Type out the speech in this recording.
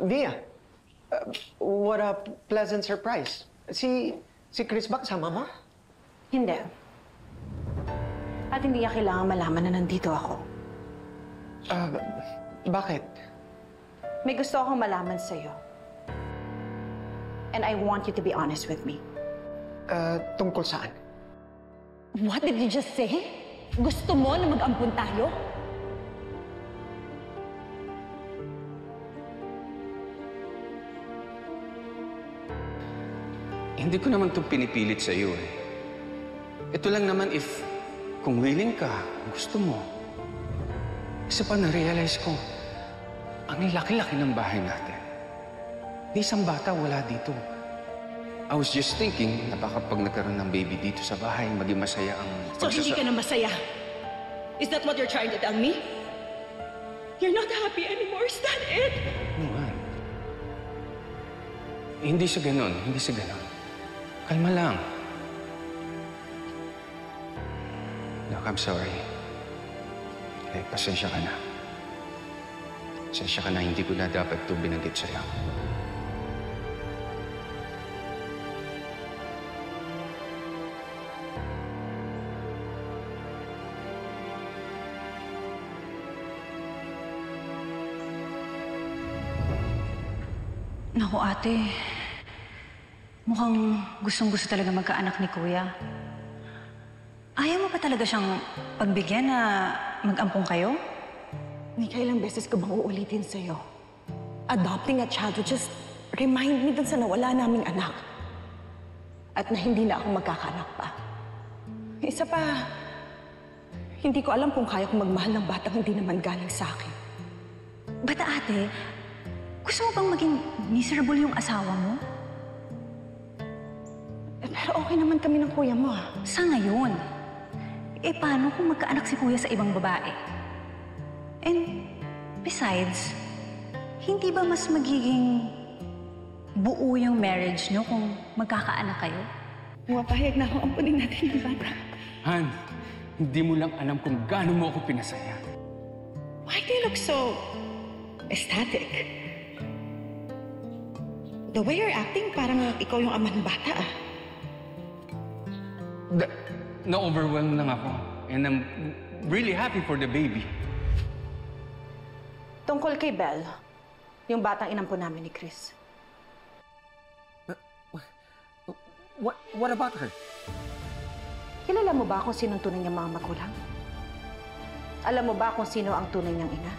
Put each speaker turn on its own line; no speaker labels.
Via, what a pleasant surprise. Si Chris ba kasama mo?
Hindi. At hindi niya kailangan malaman na nandito ako.
Bakit?
May gusto akong malaman sa'yo. And I want you to be honest with me.
Tungkol saan?
What did you just say? Gusto mo na mag-ampun tayo?
Hindi ko naman itong pinipilit sa iyo eh. Ito lang naman kung willing ka, gusto mo. Isa pa na-realize ko, ang laki-laki ng bahay natin. Di isang bata wala dito. I was just thinking na baka pag nagkaroon ng baby dito sa bahay, maging masaya ang
So hindi ka na masaya? Is that what you're trying to tell me? You're not happy anymore, is that it?
Ano nga? Hindi sa ganon, hindi sa ganon. Kalma lang. Look, I'm sorry. Pasensya ka na. Pasensya ka na, hindi ko na dapat ito binanggit sa'yo.
Naku, ate. Mukhang gustong-gusto talaga magkaanak ni Kuya. Ayaw mo pa talaga siyang pagbigyan na mag-ampong kayo?
Nika, ilang beses ko bang uulitin sa'yo? Adopting a child would just remind me dun sa nawala naming anak. At na hindi na ako magkakanak pa. Isa pa, hindi ko alam kung kaya kong magmahal ng batang hindi naman galing sa akin.
Bata ate, gusto mo bang maging miserable yung asawa mo?
Pero okay naman kami ng kuya mo, ah.
Sa ngayon. Paano kung magkaanak si Kuya sa ibang babae? And besides, hindi ba mas magiging buo yung marriage nyo kung magkakaanak kayo?
Pumapahayag na akong ampunin natin yung bata.
Han, hindi mo lang alam kung gaano mo ako pinasaya.
Why do you look so ecstatic? The way you're acting, parang ikaw yung ama ng bata, ah.
Na-overwhelmed lang ako. And I'm really happy for the baby.
Tungkol kay Belle, yung batang inampun namin ni Chris.
What about her?
Kilala mo ba kung sinong tunay niyang mga magulang? Alam mo ba kung sino ang tunay niyang ina?